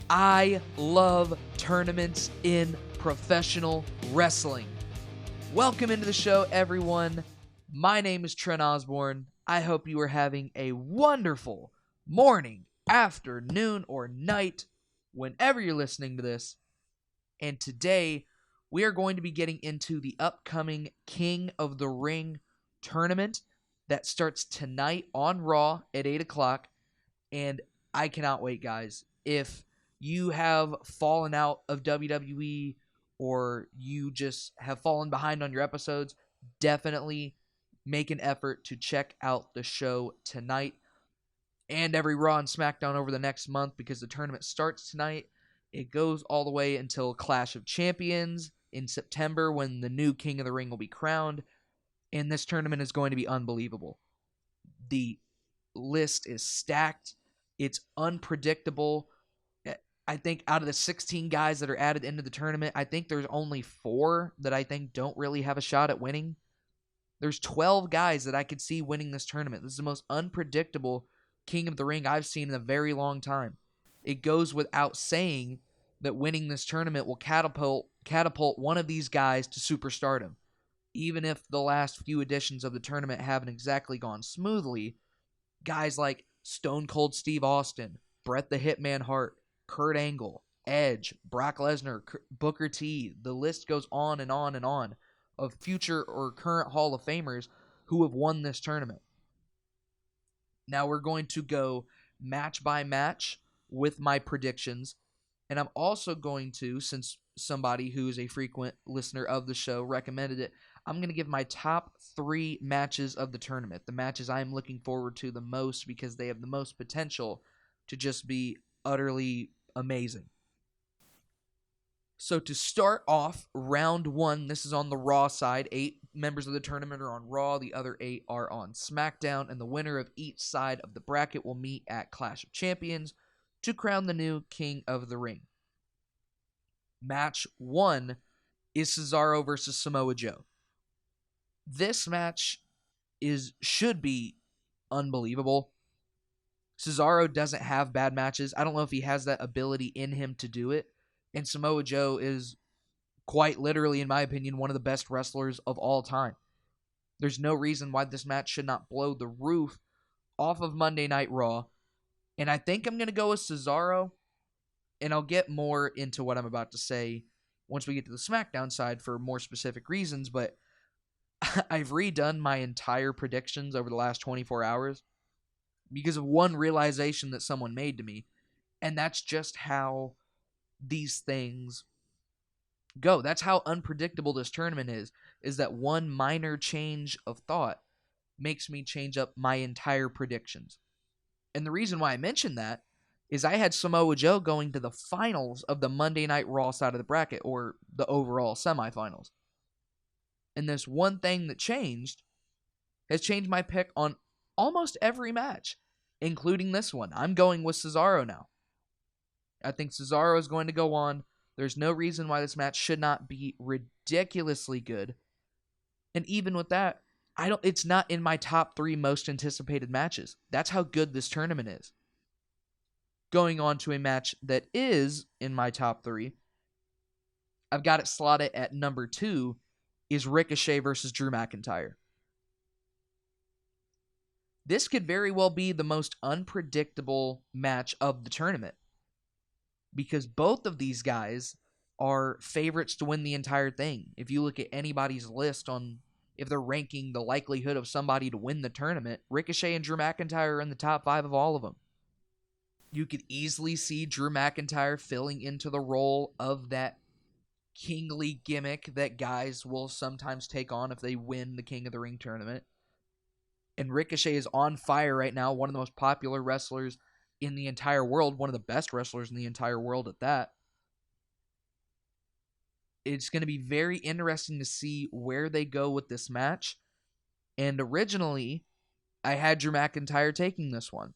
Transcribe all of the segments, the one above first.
I love tournaments in professional wrestling. Welcome into the show, everyone. My name is Trent Osborne. I hope you are having a wonderful morning, afternoon, or night whenever you're listening to this. And today, we are going to be getting into the upcoming King of the Ring tournament that starts tonight on Raw at 8 o'clock. And I cannot wait, guys. If you have fallen out of WWE or you just have fallen behind on your episodes, definitely make an effort to check out the show tonight and every Raw and Smackdown over the next month, because the tournament starts tonight. It goes all the way until Clash of Champions in September, when the new King of the Ring will be crowned, and this tournament is going to be unbelievable. The list is stacked. It's unpredictable. I think out of the 16 guys that are added into the tournament, I think there's only 4 that I think don't really have a shot at winning. There's 12 guys that I could see winning this tournament. This is the most unpredictable King of the Ring I've seen in a very long time. It goes without saying that winning this tournament will catapult one of these guys to superstardom. Even if the last few editions of the tournament haven't exactly gone smoothly, guys like Stone Cold Steve Austin, Bret the Hitman Hart, Kurt Angle, Edge, Brock Lesnar, Booker T, the list goes on and on and on of future or current Hall of Famers who have won this tournament. Now we're going to go match by match with my predictions, and I'm also going to, since somebody who is a frequent listener of the show recommended it, I'm going to give my top 3 matches of the tournament, the matches I'm looking forward to the most because they have the most potential to just be utterly amazing. So to start off, round 1, this is on the Raw side. 8 members of the tournament are on Raw, the other 8 are on Smackdown, and the winner of each side of the bracket will meet at Clash of Champions to crown the new King of the Ring. Match 1 is Cesaro versus Samoa Joe. This match should be unbelievable. Cesaro doesn't have bad matches. I don't know if he has that ability in him to do it. And Samoa Joe is quite literally, in my opinion, one of the best wrestlers of all time. There's no reason why this match should not blow the roof off of Monday Night Raw. And I think I'm going to go with Cesaro. And I'll get more into what I'm about to say once we get to the SmackDown side for more specific reasons. But I've redone my entire predictions over the last 24 hours because of one realization that someone made to me. And that's just how these things go. That's how unpredictable this tournament is that one minor change of thought makes me change up my entire predictions. And the reason why I mentioned that is I had Samoa Joe going to the finals of the Monday Night Raw side of the bracket, or the overall semifinals. And this one thing that changed has changed my pick on almost every match, including this one. I'm going with Cesaro now. I think Cesaro is going to go on. There's no reason why this match should not be ridiculously good. And even with that, it's not in my top 3 most anticipated matches. That's how good this tournament is. Going on to a match that is in my top 3, I've got it slotted at number 2, is Ricochet versus Drew McIntyre. This could very well be the most unpredictable match of the tournament, because both of these guys are favorites to win the entire thing. If you look at anybody's list on if they're ranking the likelihood of somebody to win the tournament, Ricochet and Drew McIntyre are in the top 5 of all of them. You could easily see Drew McIntyre filling into the role of that kingly gimmick that guys will sometimes take on if they win the King of the Ring tournament. And Ricochet is on fire right now, one of the most popular wrestlers in the entire world, one of the best wrestlers in the entire world at that. It's going to be very interesting to see where they go with this match. And originally, I had Drew McIntyre taking this one.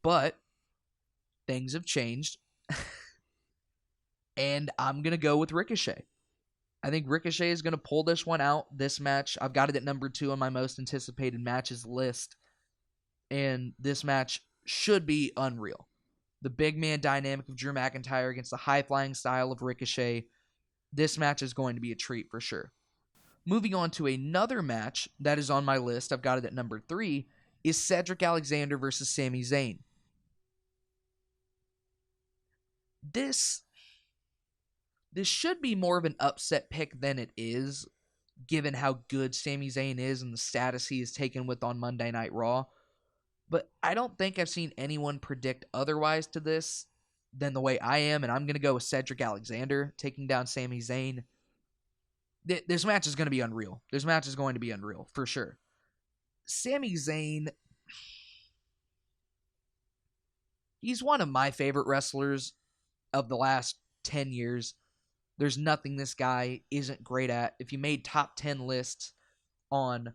But things have changed. And I'm going to go with Ricochet. I think Ricochet is going to pull this one out, this match. I've got it at number 2 on my most anticipated matches list. And this match should be unreal. The big man dynamic of Drew McIntyre against the high-flying style of Ricochet. This match is going to be a treat for sure. Moving on to another match that is on my list, I've got it at number 3, is Cedric Alexander versus Sami Zayn. This should be more of an upset pick than it is, given how good Sami Zayn is and the status he is taken with on Monday Night Raw. But I don't think I've seen anyone predict otherwise to this than the way I am, and I'm going to go with Cedric Alexander taking down Sami Zayn. This match is going to be unreal. This match is going to be unreal, for sure. Sami Zayn, he's one of my favorite wrestlers of the last 10 years. There's nothing this guy isn't great at. If you made top 10 lists on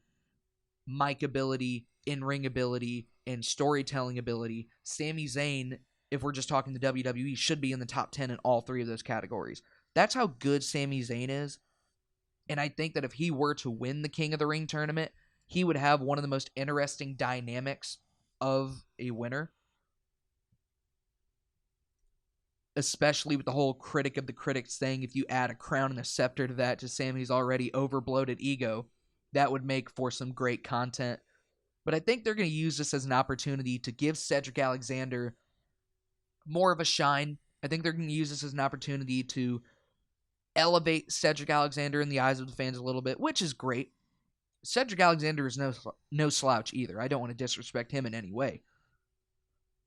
mic ability, in-ring ability, and storytelling ability, Sami Zayn, if we're just talking the WWE, should be in the top 10 in all 3 of those categories. That's how good Sami Zayn is. And I think that if he were to win the King of the Ring tournament, he would have one of the most interesting dynamics of a winner. Especially with the whole critic of the critics thing, if you add a crown and a scepter to that, to Sami's already overbloated ego, that would make for some great content. But I think they're going to use this as an opportunity to give Cedric Alexander more of a shine. I think they're going to use this as an opportunity to elevate Cedric Alexander in the eyes of the fans a little bit, which is great. Cedric Alexander is no slouch either. I don't want to disrespect him in any way.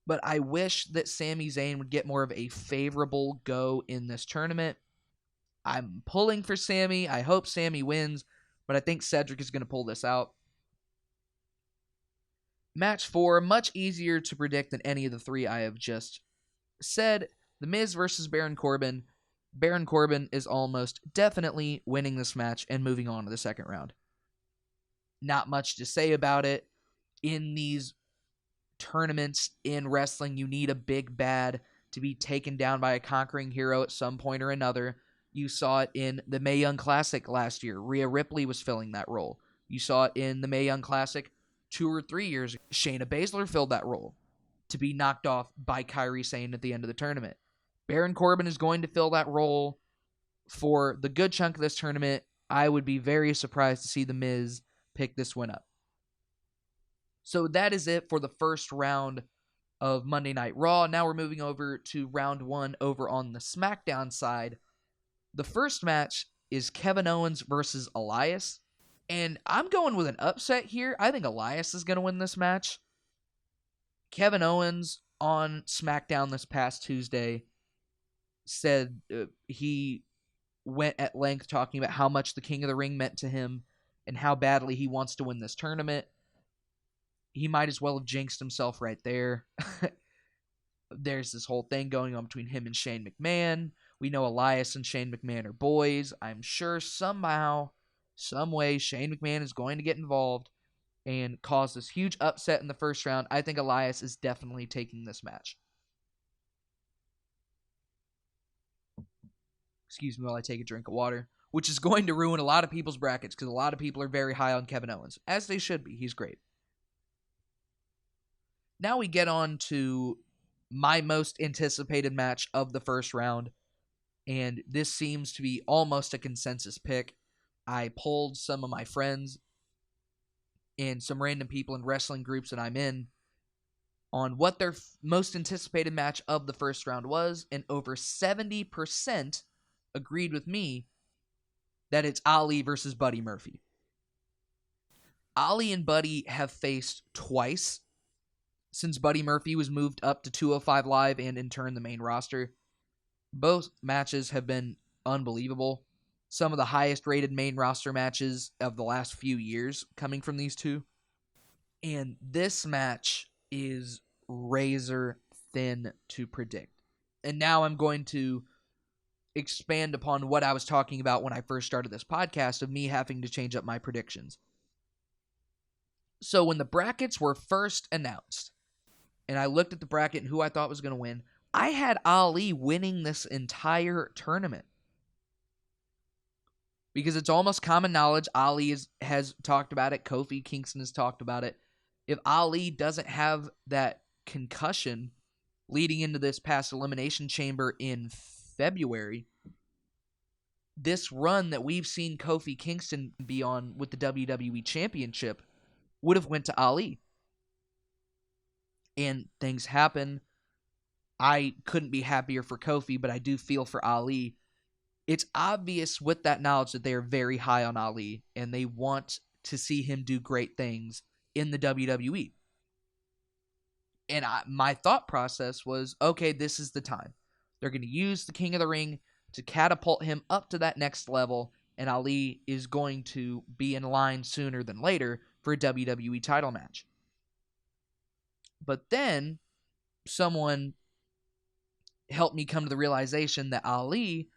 But I wish that Sami Zayn would get more of a favorable go in this tournament. I'm pulling for Sami. I hope Sami wins, but I think Cedric is going to pull this out. Match 4, much easier to predict than any of the 3 I have just said. The Miz versus Baron Corbin. Baron Corbin is almost definitely winning this match and moving on to the second round. Not much to say about it. In these tournaments in wrestling, you need a big bad to be taken down by a conquering hero at some point or another. You saw it in the Mae Young Classic last year. Rhea Ripley was filling that role. You saw it in the Mae Young Classic 2 or 3 years ago. Shayna Baszler filled that role to be knocked off by Kairi Sane at the end of the tournament. Baron Corbin is going to fill that role for the good chunk of this tournament. I would be very surprised to see The Miz pick this one up. So that is it for the first round of Monday Night Raw. Now we're moving over to round 1 over on the Smackdown side. The first match is Kevin Owens versus Elias. And I'm going with an upset here. I think Elias is going to win this match. Kevin Owens on SmackDown this past Tuesday said he went at length talking about how much the King of the Ring meant to him and how badly he wants to win this tournament. He might as well have jinxed himself right there. There's this whole thing going on between him and Shane McMahon. We know Elias and Shane McMahon are boys. I'm sure somehow, some way, Shane McMahon is going to get involved and cause this huge upset in the first round. I think Elias is definitely taking this match. Excuse me while I take a drink of water, which is going to ruin a lot of people's brackets because a lot of people are very high on Kevin Owens, as they should be. He's great. Now we get on to my most anticipated match of the first round, and this seems to be almost a consensus pick. I polled some of my friends and some random people in wrestling groups that I'm in on what their most anticipated match of the first round was, and over 70% agreed with me that it's Ali versus Buddy Murphy. Ali and Buddy have faced twice since Buddy Murphy was moved up to 205 Live and in turn the main roster. Both matches have been unbelievable. Some of the highest rated main roster matches of the last few years coming from these two. And this match is razor thin to predict. And now I'm going to expand upon what I was talking about when I first started this podcast of me having to change up my predictions. So when the brackets were first announced, and I looked at the bracket and who I thought was going to win, I had Ali winning this entire tournament. because it's almost common knowledge. Ali has talked about it. Kofi Kingston has talked about it. If Ali doesn't have that concussion leading into this past Elimination Chamber in February, this run that we've seen Kofi Kingston be on with the WWE Championship would have went to Ali. And things happen. I couldn't be happier for Kofi, but I do feel for Ali. It's obvious with that knowledge that they are very high on Ali, and they want to see him do great things in the WWE. And my thought process was, okay, this is the time. They're going to use the King of the Ring to catapult him up to that next level, and Ali is going to be in line sooner than later for a WWE title match. But then someone helped me come to the realization that Ali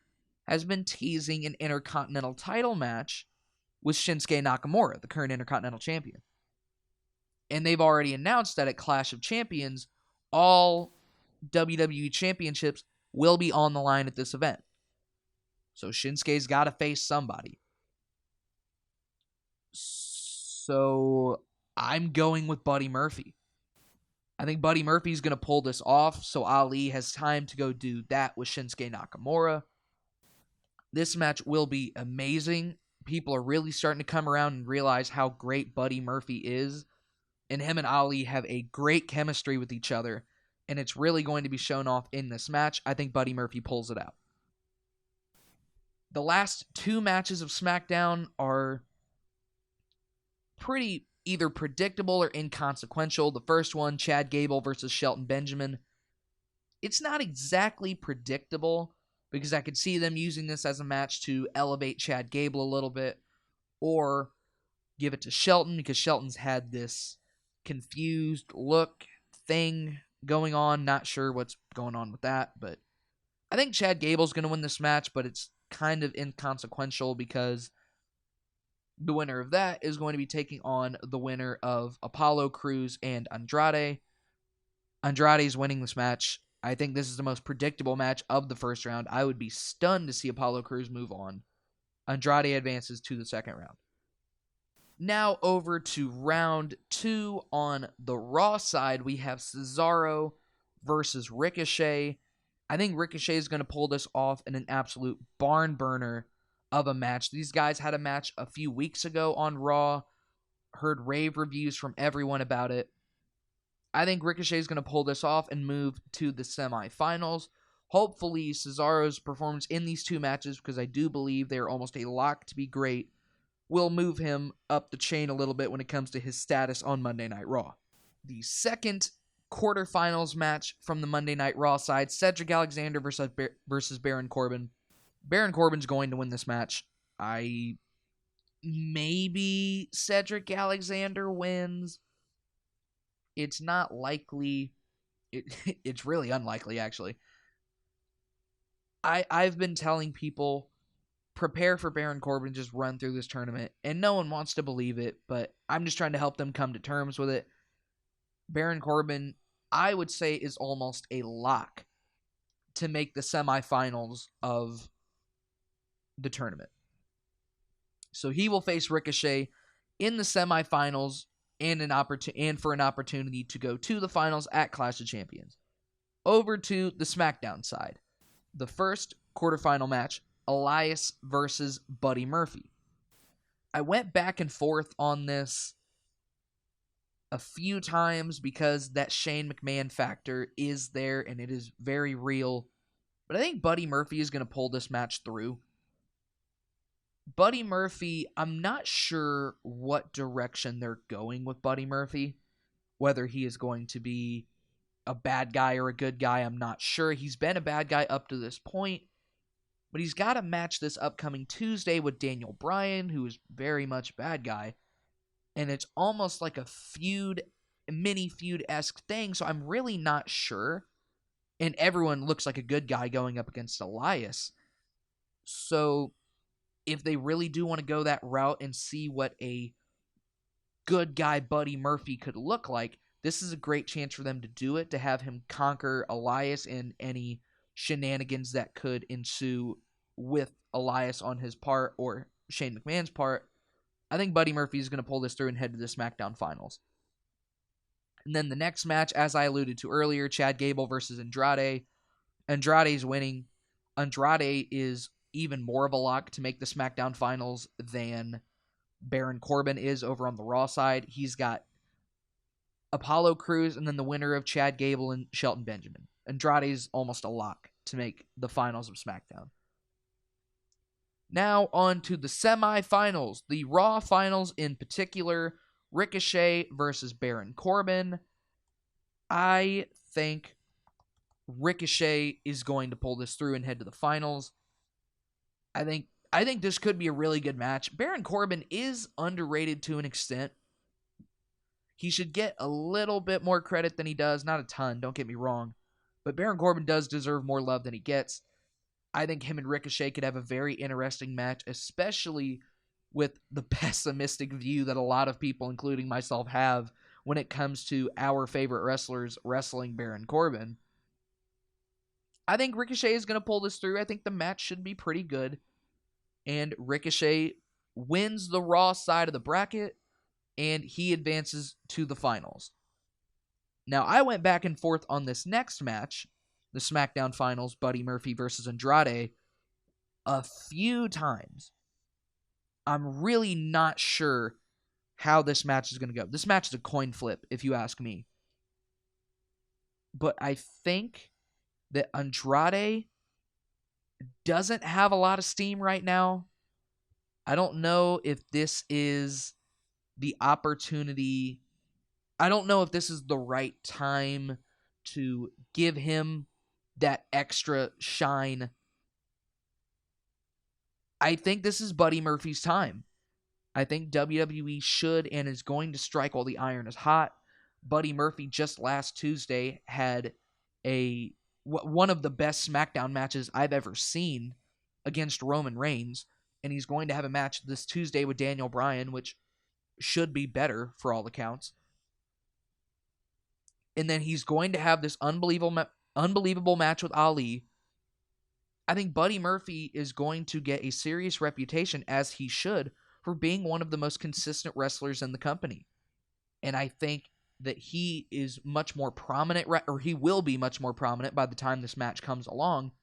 has been teasing an Intercontinental title match with Shinsuke Nakamura, the current Intercontinental Champion. And they've already announced that at Clash of Champions, all WWE Championships will be on the line at this event. So Shinsuke's got to face somebody. So I'm going with Buddy Murphy. I think Buddy Murphy's going to pull this off, so Ali has time to go do that with Shinsuke Nakamura. This match will be amazing. People are really starting to come around and realize how great Buddy Murphy is. And him and Ali have a great chemistry with each other. And it's really going to be shown off in this match. I think Buddy Murphy pulls it out. The last two matches of SmackDown are pretty either predictable or inconsequential. The first one, Chad Gable versus Shelton Benjamin. It's not exactly predictable because I could see them using this as a match to elevate Chad Gable a little bit or give it to Shelton because Shelton's had this confused look thing going on. Not sure what's going on with that, but I think Chad Gable's going to win this match, but it's kind of inconsequential because the winner of that is going to be taking on the winner of Apollo Crews and Andrade. Andrade's winning this match. I think this is the most predictable match of the first round. I would be stunned to see Apollo Crews move on. Andrade advances to the second round. Now over to round 2 on the Raw side. We have Cesaro versus Ricochet. I think Ricochet is going to pull this off in an absolute barn burner of a match. These guys had a match a few weeks ago on Raw. Heard rave reviews from everyone about it. I think Ricochet is going to pull this off and move to the semifinals. Hopefully, Cesaro's performance in these two matches, because I do believe they are almost a lock to be great, will move him up the chain a little bit when it comes to his status on Monday Night Raw. The second quarterfinals match from the Monday Night Raw side, Cedric Alexander versus Baron Corbin. Baron Corbin's going to win this match. Maybe Cedric Alexander wins. It's not likely. It's really unlikely, actually. I've been telling people, prepare for Baron Corbin to just run through this tournament, and no one wants to believe it, but I'm just trying to help them come to terms with it. Baron Corbin, I would say, is almost a lock to make the semifinals of the tournament. So he will face Ricochet in the semifinals and for an opportunity to go to the finals at Clash of Champions. Over to the SmackDown side. The first quarterfinal match, Elias versus Buddy Murphy. I went back and forth on this a few times because that Shane McMahon factor is there and it is very real. But I think Buddy Murphy is going to pull this match through. Buddy Murphy, I'm not sure what direction they're going with Buddy Murphy. Whether he is going to be a bad guy or a good guy, I'm not sure. He's been a bad guy up to this point. But he's got a match this upcoming Tuesday with Daniel Bryan, who is very much a bad guy. And it's almost like a mini feud-esque thing, so I'm really not sure. And everyone looks like a good guy going up against Elias. So if they really do want to go that route and see what a good guy Buddy Murphy could look like, this is a great chance for them to do it, to have him conquer Elias in any shenanigans that could ensue with Elias on his part, or Shane McMahon's part, I think Buddy Murphy is going to pull this through and head to the Smackdown finals. And then the next match, as I alluded to earlier, Chad Gable versus Andrade. Andrade's winning. Andrade is even more of a lock to make the Smackdown finals than Baron Corbin is over on the Raw side. He's got Apollo Crews and then the winner of Chad Gable and Shelton Benjamin. Andrade's almost a lock to make the finals of SmackDown. Now on to the semifinals, the Raw finals in particular, Ricochet versus Baron Corbin. I think Ricochet is going to pull this through and head to the finals. I think this could be a really good match. Baron Corbin is underrated to an extent. He should get a little bit more credit than he does. Not a ton, don't get me wrong. But Baron Corbin does deserve more love than he gets. I think him and Ricochet could have a very interesting match, especially with the pessimistic view that a lot of people, including myself, have when it comes to our favorite wrestlers wrestling Baron Corbin. I think Ricochet is going to pull this through. I think the match should be pretty good. And Ricochet wins the Raw side of the bracket, and he advances to the finals. Now, I went back and forth on this next match, the SmackDown finals, Buddy Murphy versus Andrade, a few times. I'm really not sure how this match is going to go. This match is a coin flip, if you ask me. But I think that Andrade doesn't have a lot of steam right now. I don't know if this is the opportunity. I don't know if this is the right time to give him that extra shine. I think this is Buddy Murphy's time. I think WWE should and is going to strike while the iron is hot. Buddy Murphy just last Tuesday had one of the best SmackDown matches I've ever seen against Roman Reigns, and he's going to have a match this Tuesday with Daniel Bryan, which should be better for all accounts. And then he's going to have this unbelievable match with Ali. I think Buddy Murphy is going to get a serious reputation, as he should, for being one of the most consistent wrestlers in the company. And I think that he is much more prominent, or he will be much more prominent by the time this match comes along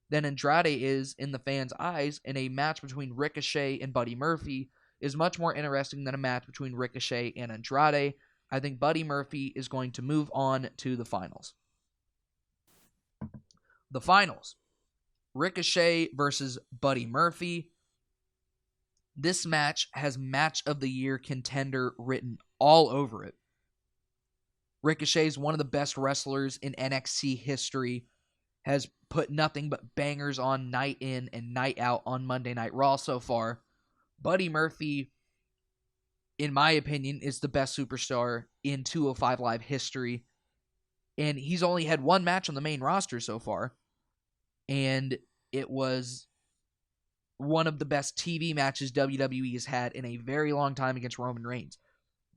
than Andrade is in the fans' eyes, and a match between Ricochet and Buddy Murphy is much more interesting than a match between Ricochet and Andrade. I think Buddy Murphy is going to move on to the finals. The finals. Ricochet versus Buddy Murphy. This match has Match of the Year contender written all over it. Ricochet is one of the best wrestlers in NXT history, has put nothing but bangers on night in and night out on Monday Night Raw so far. Buddy Murphy, in my opinion, is the best superstar in 205 Live history. And he's only had one match on the main roster so far. And it was one of the best TV matches WWE has had in a very long time against Roman Reigns.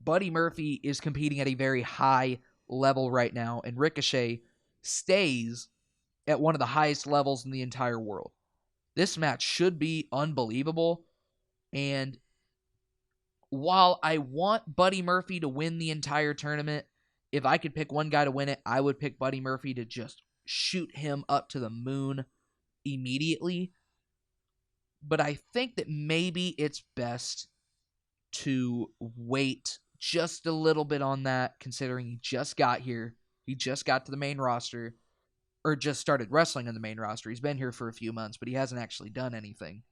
Buddy Murphy is competing at a very high level right now, and Ricochet stays at one of the highest levels in the entire world. This match should be unbelievable, and while I want Buddy Murphy to win the entire tournament, if I could pick one guy to win it, I would pick Buddy Murphy to just shoot him up to the moon immediately. But I think that maybe it's best to wait just a little bit on that, considering he just got here. He just got to the main roster, or just started wrestling on the main roster. He's been here for a few months, but he hasn't actually done anything.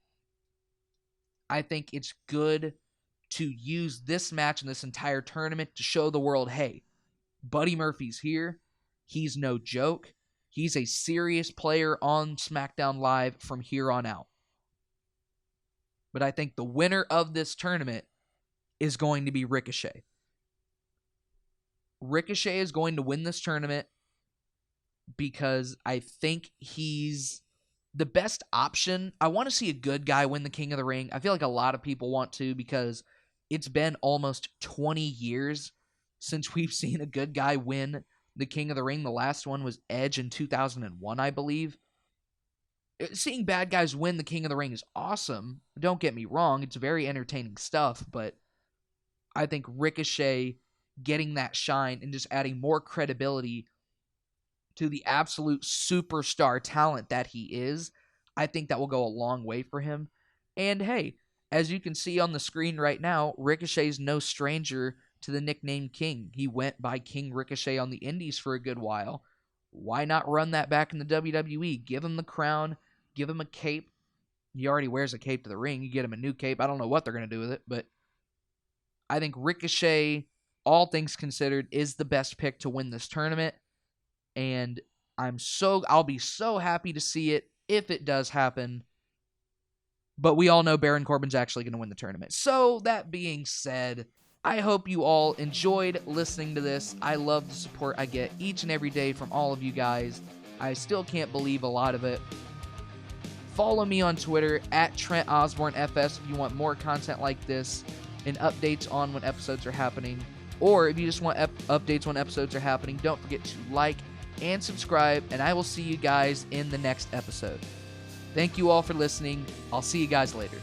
I think it's good to use this match and this entire tournament to show the world, hey, Buddy Murphy's here. He's no joke. He's a serious player on SmackDown Live from here on out. But I think the winner of this tournament is going to be Ricochet. Ricochet is going to win this tournament because I think he's the best option. I want to see a good guy win the King of the Ring. I feel like a lot of people want to, because it's been almost 20 years since we've seen a good guy win the King of the Ring. The last one was Edge in 2001, I believe. Seeing bad guys win the King of the Ring is awesome. Don't get me wrong. It's very entertaining stuff, but I think Ricochet getting that shine and just adding more credibility to the absolute superstar talent that he is, I think that will go a long way for him. And hey, as you can see on the screen right now, Ricochet's no stranger to the nickname King. He went by King Ricochet on the Indies for a good while. Why not run that back in the WWE? Give him the crown, give him a cape. He already wears a cape to the ring. You get him a new cape. I don't know what they're going to do with it, but I think Ricochet, all things considered, is the best pick to win this tournament. And I'll be so happy to see it if it does happen. But we all know Baron Corbin's actually going to win the tournament. So that being said, I hope you all enjoyed listening to this. I love the support I get each and every day from all of you guys. I still can't believe a lot of it. Follow me on Twitter at Trent Osborne FS if you want more content like this and updates on when episodes are happening. Or if you just want updates when episodes are happening, don't forget to like and subscribe, and I will see you guys in the next episode. Thank you all for listening. I'll see you guys later.